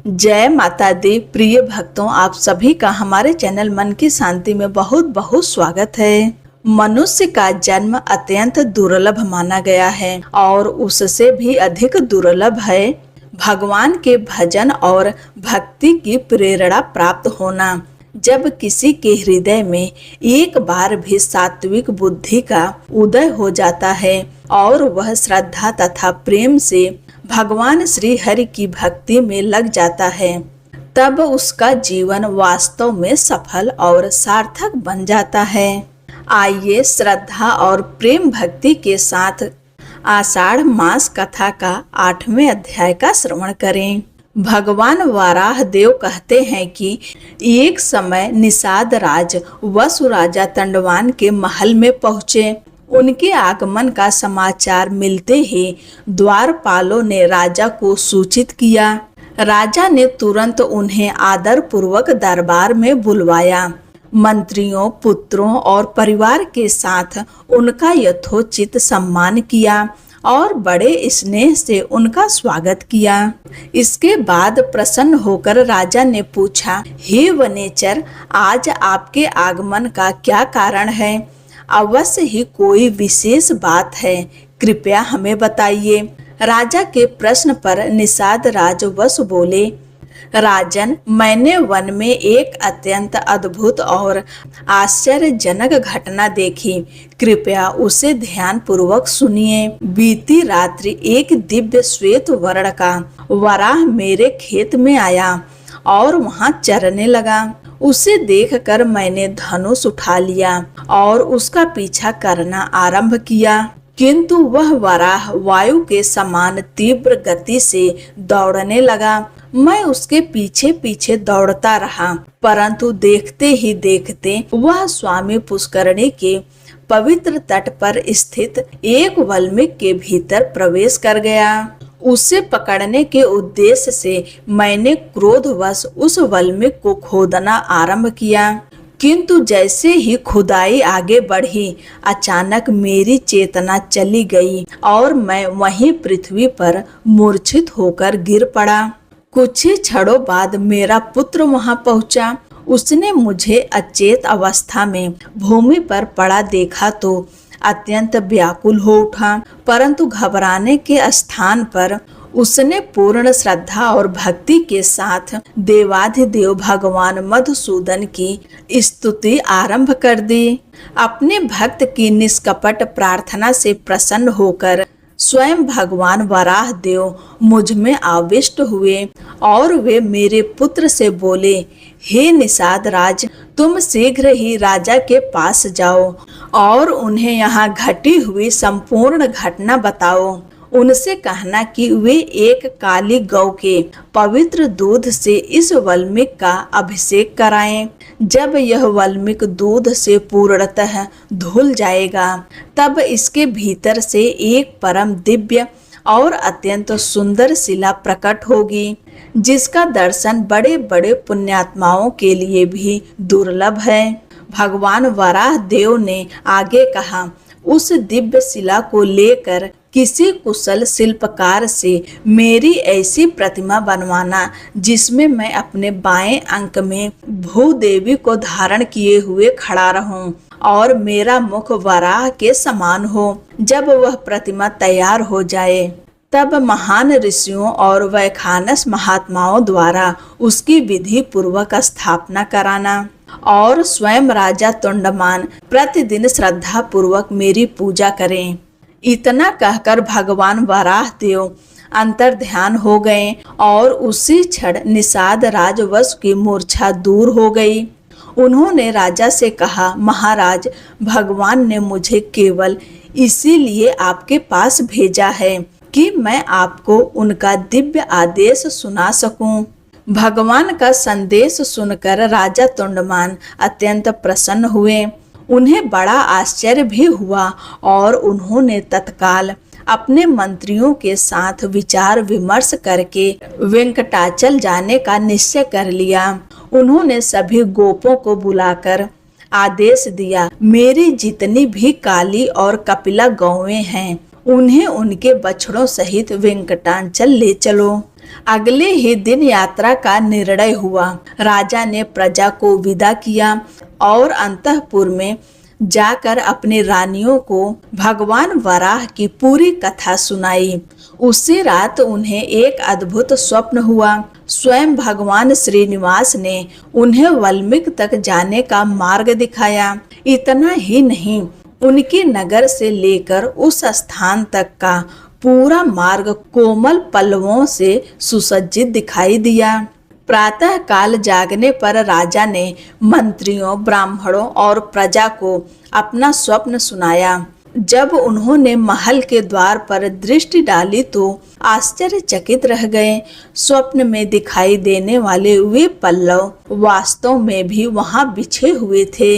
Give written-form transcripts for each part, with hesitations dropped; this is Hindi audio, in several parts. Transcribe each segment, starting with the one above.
जय माता दी। प्रिय भक्तों, आप सभी का हमारे चैनल मन की शांति में बहुत बहुत स्वागत है। मनुष्य का जन्म अत्यंत दुर्लभ माना गया है और उससे भी अधिक दुर्लभ है भगवान के भजन और भक्ति की प्रेरणा प्राप्त होना। जब किसी के हृदय में एक बार भी सात्विक बुद्धि का उदय हो जाता है और वह श्रद्धा तथा प्रेम से भगवान श्री हरि की भक्ति में लग जाता है, तब उसका जीवन वास्तव में सफल और सार्थक बन जाता है। आइए श्रद्धा और प्रेम भक्ति के साथ आषाढ़ मास कथा का 8वें अध्याय का श्रवण करें। भगवान वराह देव कहते हैं कि एक समय निषाद राज वसु राजा तंडवान के महल में पहुँचे। उनके आगमन का समाचार मिलते ही द्वारपालों ने राजा को सूचित किया। राजा ने तुरंत उन्हें आदर पूर्वक दरबार में बुलवाया। मंत्रियों, पुत्रों और परिवार के साथ उनका यथोचित सम्मान किया और बड़े स्नेह से उनका स्वागत किया। इसके बाद प्रसन्न होकर राजा ने पूछा, हे वनेचर, आज आपके आगमन का क्या कारण है? अवश्य ही कोई विशेष बात है, कृपया हमें बताइए। राजा के प्रश्न पर निषाद राज वसु बोले, राजन, मैंने वन में एक अत्यंत अद्भुत और आश्चर्यजनक घटना देखी। कृपया उसे ध्यान पूर्वक सुनिए। बीती रात्रि एक दिव्य श्वेत वर्ण का वराह मेरे खेत में आया और वहां चरने लगा। उसे देखकर मैंने धनुष उठा लिया और उसका पीछा करना आरंभ किया, किंतु वह वराह वायु के समान तीव्र गति से दौड़ने लगा। मैं उसके पीछे पीछे दौड़ता रहा, परंतु देखते ही देखते वह स्वामी पुष्करणी के पवित्र तट पर स्थित एक वल्मीक के भीतर प्रवेश कर गया। उसे पकड़ने के उद्देश्य से मैंने क्रोधवश उस वल्मीक को खोदना आरंभ किया, किंतु जैसे ही खुदाई आगे बढ़ी, अचानक मेरी चेतना चली गई और मैं वहीं पृथ्वी पर मूर्छित होकर गिर पड़ा। कुछ ही क्षणों बाद मेरा पुत्र वहां पहुंचा। उसने मुझे अचेत अवस्था में भूमि पर पड़ा देखा तो अत्यंत व्याकुल हो उठा, परंतु घबराने के स्थान पर उसने पूर्ण श्रद्धा और भक्ति के साथ देवाधिदेव भगवान मधुसूदन की स्तुति आरंभ कर दी। अपने भक्त की निष्कपट प्रार्थना से प्रसन्न होकर स्वयं भगवान वराह देव मुझ में आविष्ट हुए और वे मेरे पुत्र से बोले, हे निषाद राज, तुम शीघ्र ही राजा के पास जाओ और उन्हें यहाँ घटी हुई संपूर्ण घटना बताओ। उनसे कहना कि वे एक काली गौ के पवित्र दूध से इस वल्मीक का अभिषेक कराएं। जब यह वल्मीक दूध से पूर्णतः धुल जाएगा, तब इसके भीतर से एक परम दिव्य और अत्यंत सुंदर शिला प्रकट होगी, जिसका दर्शन बड़े बड़े पुण्यात्माओं के लिए भी दुर्लभ है। भगवान वराह देव ने आगे कहा, उस दिव्य शिला को लेकर किसी कुशल शिल्पकार से मेरी ऐसी प्रतिमा बनवाना जिसमें मैं अपने बाएं अंक में भूदेवी को धारण किए हुए खड़ा रहूं और मेरा मुख वराह के समान हो। जब वह प्रतिमा तैयार हो जाए, तब महान ऋषियों और वैखानस महात्माओं द्वारा उसकी विधि पूर्वक स्थापना कराना और स्वयं राजा तोंडमान प्रतिदिन श्रद्धा पूर्वक मेरी पूजा करें। इतना कहकर भगवान वराह देव अंतर ध्यान हो गए और उसी क्षण निषाद राजवंश की मूर्छा दूर हो गई। उन्होंने राजा से कहा, महाराज, भगवान ने मुझे केवल इसीलिए आपके पास भेजा है कि मैं आपको उनका दिव्य आदेश सुना सकूं। भगवान का संदेश सुनकर राजा तोंडमान अत्यंत प्रसन्न हुए। उन्हें बड़ा आश्चर्य भी हुआ और उन्होंने तत्काल अपने मंत्रियों के साथ विचार विमर्श करके वेंकटाचल जाने का निश्चय कर लिया। उन्होंने सभी गोपों को बुलाकर आदेश दिया, मेरी जितनी भी काली और कपिला गौएं हैं, उन्हें उनके बछड़ों सहित वेंकटाचल ले चलो। अगले ही दिन यात्रा का निर्णय हुआ। राजा ने प्रजा को विदा किया और अंतःपुर में जाकर अपनी रानियों को भगवान वराह की पूरी कथा सुनाई। उसी रात उन्हें एक अद्भुत स्वप्न हुआ। स्वयं भगवान श्रीनिवास ने उन्हें वाल्मीकि तक जाने का मार्ग दिखाया। इतना ही नहीं, उनके नगर से लेकर उस स्थान तक का पूरा मार्ग कोमल पल्लवों से सुसज्जित दिखाई दिया। प्रातः काल जागने पर राजा ने मंत्रियों, ब्राह्मणों और प्रजा को अपना स्वप्न सुनाया। जब उन्होंने महल के द्वार पर दृष्टि डाली तो आश्चर्यचकित रह गए। स्वप्न में दिखाई देने वाले वे पल्लव वास्तव में भी वहां बिछे हुए थे।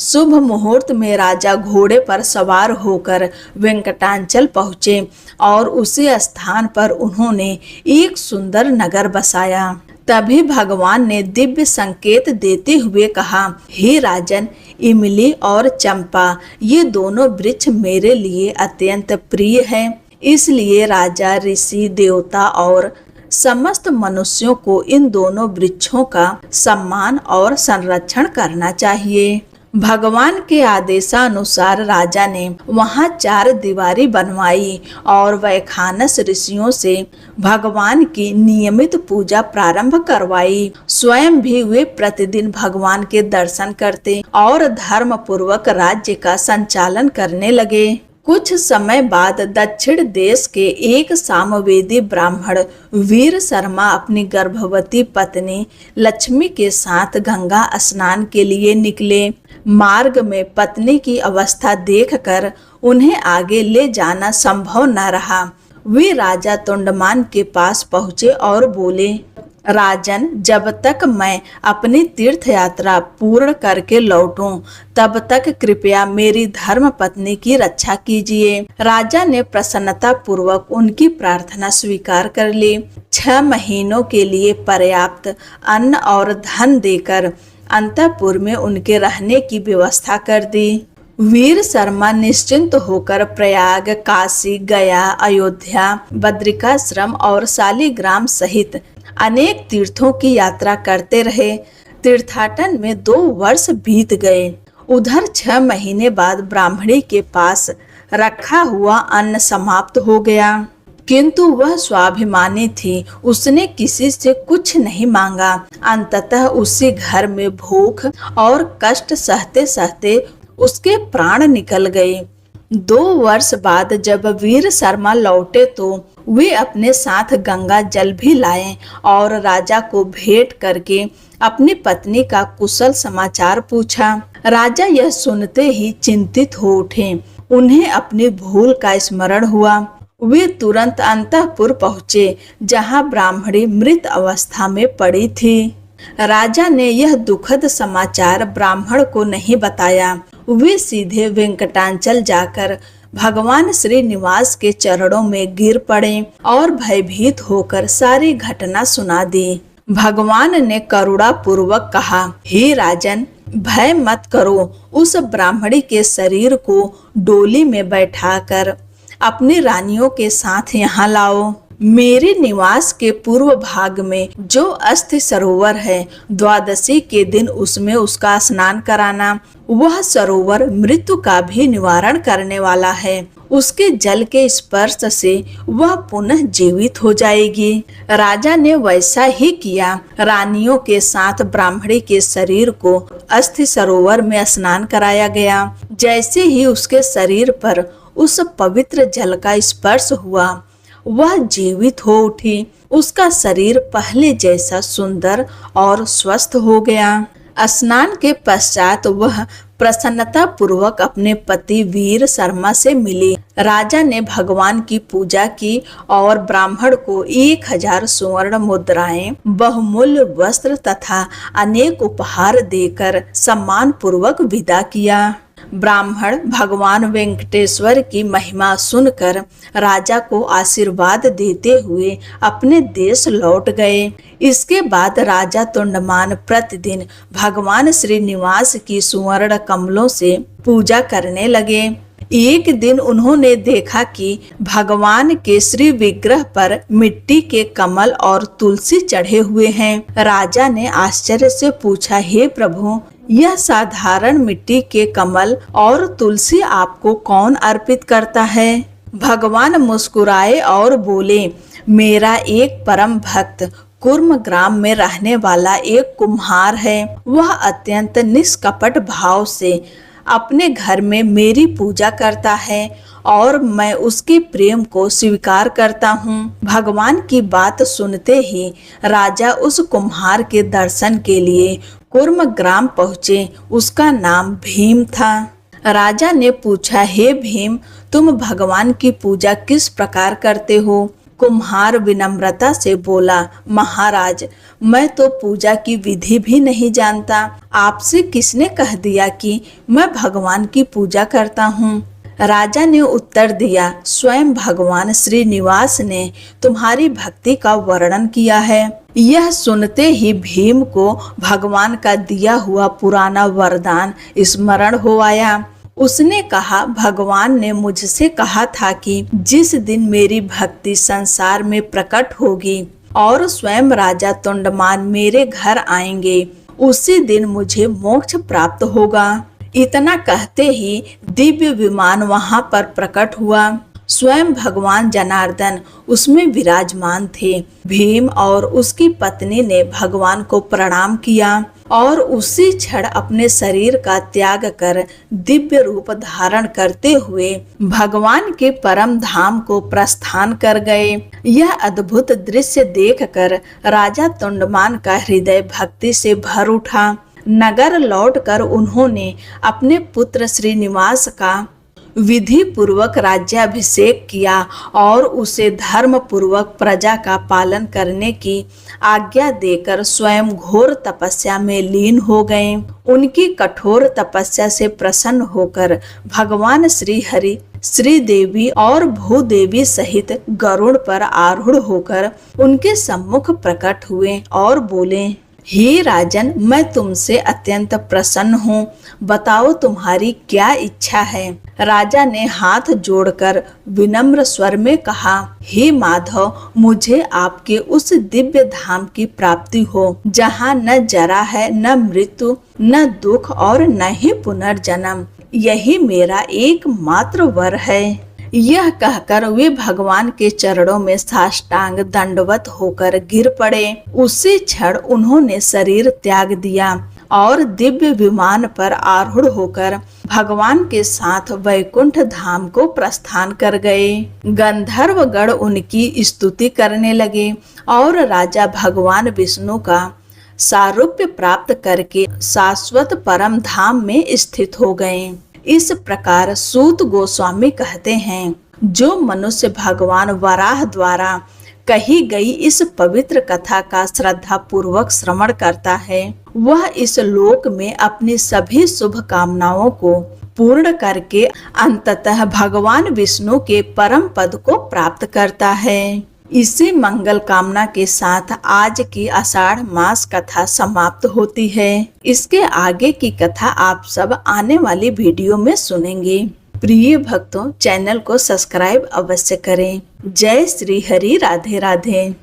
शुभ मुहूर्त में राजा घोड़े पर सवार होकर वेंकटाचल पहुँचे और उसी स्थान पर उन्होंने एक सुंदर नगर बसाया। तभी भगवान ने दिव्य संकेत देते हुए कहा, हे राजन, इमली और चंपा ये दोनों वृक्ष मेरे लिए अत्यंत प्रिय हैं। इसलिए राजा, ऋषि, देवता और समस्त मनुष्यों को इन दोनों वृक्षों का सम्मान और संरक्षण करना चाहिए। भगवान के आदेशानुसार राजा ने वहां 4 दीवारी बनवाई और वैखानस ऋषियों से भगवान की नियमित पूजा प्रारंभ करवाई। स्वयं भी वे प्रतिदिन भगवान के दर्शन करते और धर्म पूर्वक राज्य का संचालन करने लगे। कुछ समय बाद दक्षिण देश के एक सामवेदी ब्राह्मण वीर शर्मा अपनी गर्भवती पत्नी लक्ष्मी के साथ गंगा स्नान के लिए निकले। मार्ग में पत्नी की अवस्था देखकर उन्हें आगे ले जाना संभव न रहा। वे राजा तोंडमान के पास पहुँचे और बोले, राजन, जब तक मैं अपनी तीर्थ यात्रा पूर्ण करके लौटूं, तब तक कृपया मेरी धर्म पत्नी की रक्षा कीजिए। राजा ने प्रसन्नता पूर्वक उनकी प्रार्थना स्वीकार कर ली। 6 महीनों के लिए पर्याप्त अन्न और धन देकर अंतःपुर में उनके रहने की व्यवस्था कर दी। वीर शर्मा निश्चिंत होकर प्रयाग, काशी, गया, अयोध्या, बद्रिकाश्रम और शालिग्राम सहित अनेक तीर्थों की यात्रा करते रहे। तीर्थाटन में 2 वर्ष बीत गए। उधर 6 महीने बाद ब्राह्मणी के पास रखा हुआ अन्न समाप्त हो गया, किंतु वह स्वाभिमानी थी। उसने किसी से कुछ नहीं मांगा। अंततः उसी घर में भूख और कष्ट सहते सहते उसके प्राण निकल गए। 2 वर्ष बाद जब वीर शर्मा लौटे तो वे अपने साथ गंगा जल भी लाए और राजा को भेंट करके अपनी पत्नी का कुशल समाचार पूछा। राजा यह सुनते ही चिंतित हो उठे। उन्हें अपनी भूल का स्मरण हुआ। वे तुरंत अंतःपुर पहुँचे, जहाँ ब्राह्मणी मृत अवस्था में पड़ी थी। राजा ने यह दुखद समाचार ब्राह्मण को नहीं बताया। वे सीधे वेंकटाचल जाकर भगवान श्रीनिवास के चरणों में गिर पड़े और भयभीत होकर सारी घटना सुना दी। भगवान ने करुणा पूर्वक कहा, हे राजन, भय मत करो। उस ब्राह्मणी के शरीर को डोली में बैठाकर अपनी रानियों के साथ यहाँ लाओ। मेरे निवास के पूर्व भाग में जो अस्थि सरोवर है, द्वादशी के दिन उसमें उसका स्नान कराना। वह सरोवर मृत्यु का भी निवारण करने वाला है। उसके जल के स्पर्श से वह पुनः जीवित हो जाएगी। राजा ने वैसा ही किया। रानियों के साथ ब्राह्मणी के शरीर को अस्थि सरोवर में स्नान कराया गया। जैसे ही उसके शरीर पर उस पवित्र जल का स्पर्श हुआ, वह जीवित हो उठी। उसका शरीर पहले जैसा सुंदर और स्वस्थ हो गया। स्नान के पश्चात वह प्रसन्नता पूर्वक अपने पति वीर शर्मा से मिली। राजा ने भगवान की पूजा की और ब्राह्मण को 1000 स्वर्ण मुद्राएं, बहुमूल्य वस्त्र तथा अनेक उपहार देकर सम्मान पूर्वक विदा किया। ब्राह्मण भगवान वेंकटेश्वर की महिमा सुनकर राजा को आशीर्वाद देते हुए अपने देश लौट गए। इसके बाद राजा तोंडमान प्रतिदिन भगवान श्रीनिवास की सुवर्ण कमलों से पूजा करने लगे। एक दिन उन्होंने देखा कि भगवान के श्री विग्रह पर मिट्टी के कमल और तुलसी चढ़े हुए हैं। राजा ने आश्चर्य से पूछा, हे प्रभु, यह साधारण मिट्टी के कमल और तुलसी आपको कौन अर्पित करता है? भगवान मुस्कुराए और बोले, मेरा एक परम भक्त कुर्म ग्राम में रहने वाला एक कुम्हार है। वह अत्यंत निष्कपट भाव से अपने घर में मेरी पूजा करता है और मैं उसके प्रेम को स्वीकार करता हूँ। भगवान की बात सुनते ही राजा उस कुम्हार के दर्शन के लिए कुर्म ग्राम पहुँचे। उसका नाम भीम था। राजा ने पूछा, हे भीम, तुम भगवान की पूजा किस प्रकार करते हो? कुम्हार विनम्रता से बोला, महाराज, मैं तो पूजा की विधि भी नहीं जानता। आपसे किसने कह दिया कि मैं भगवान की पूजा करता हूँ? राजा ने उत्तर दिया, स्वयं भगवान श्रीनिवास ने तुम्हारी भक्ति का वर्णन किया है। यह सुनते ही भीम को भगवान का दिया हुआ पुराना वरदान स्मरण हो आया। उसने कहा, भगवान ने मुझसे कहा था कि जिस दिन मेरी भक्ति संसार में प्रकट होगी और स्वयं राजा तोंडमान मेरे घर आएंगे, उसी दिन मुझे मोक्ष प्राप्त होगा। इतना कहते ही दिव्य विमान वहां पर प्रकट हुआ। स्वयं भगवान जनार्दन उसमें विराजमान थे। भीम और उसकी पत्नी ने भगवान को प्रणाम किया और उसी क्षण अपने शरीर का त्याग कर दिव्य रूप धारण करते हुए भगवान के परम धाम को प्रस्थान कर गए। यह अद्भुत दृश्य देखकर राजा तोंडमान का हृदय भक्ति से भर उठा। नगर लौटकर उन्होंने अपने पुत्र श्रीनिवास का विधि पूर्वक राज्याभिषेक किया और उसे धर्म पूर्वक प्रजा का पालन करने की आज्ञा देकर स्वयं घोर तपस्या में लीन हो गए। उनकी कठोर तपस्या से प्रसन्न होकर भगवान श्री हरि, श्री देवी और भूदेवी सहित गरुड़ पर आरूढ़ होकर उनके सम्मुख प्रकट हुए और बोले, हे राजन, मैं तुमसे अत्यंत प्रसन्न हूँ। बताओ तुम्हारी क्या इच्छा है? राजा ने हाथ जोड़कर विनम्र स्वर में कहा, हे माधव, मुझे आपके उस दिव्य धाम की प्राप्ति हो जहाँ न जरा है, न मृत्यु, न दुख और न ही पुनर्जन्म। यही मेरा एकमात्र वर है। यह कहकर वे भगवान के चरणों में साष्टांग दंडवत होकर गिर पड़े। उसी क्षण उन्होंने शरीर त्याग दिया और दिव्य विमान पर आरूढ़ होकर भगवान के साथ वैकुंठ धाम को प्रस्थान कर गए। गंधर्वगण उनकी स्तुति करने लगे और राजा भगवान विष्णु का सारूप्य प्राप्त करके शाश्वत परम धाम में स्थित हो गए। इस प्रकार सूत गोस्वामी कहते हैं, जो मनुष्य भगवान वराह द्वारा कही गई इस पवित्र कथा का श्रद्धा पूर्वक श्रवण करता है, वह इस लोक में अपनी सभी शुभ कामनाओं को पूर्ण करके अंततः भगवान विष्णु के परम पद को प्राप्त करता है। इसी मंगल कामना के साथ आज की आषाढ़ मास कथा समाप्त होती है। इसके आगे की कथा आप सब आने वाली वीडियो में सुनेंगे। प्रिय भक्तों, चैनल को सब्सक्राइब अवश्य करें। जय श्री हरि, राधे राधे।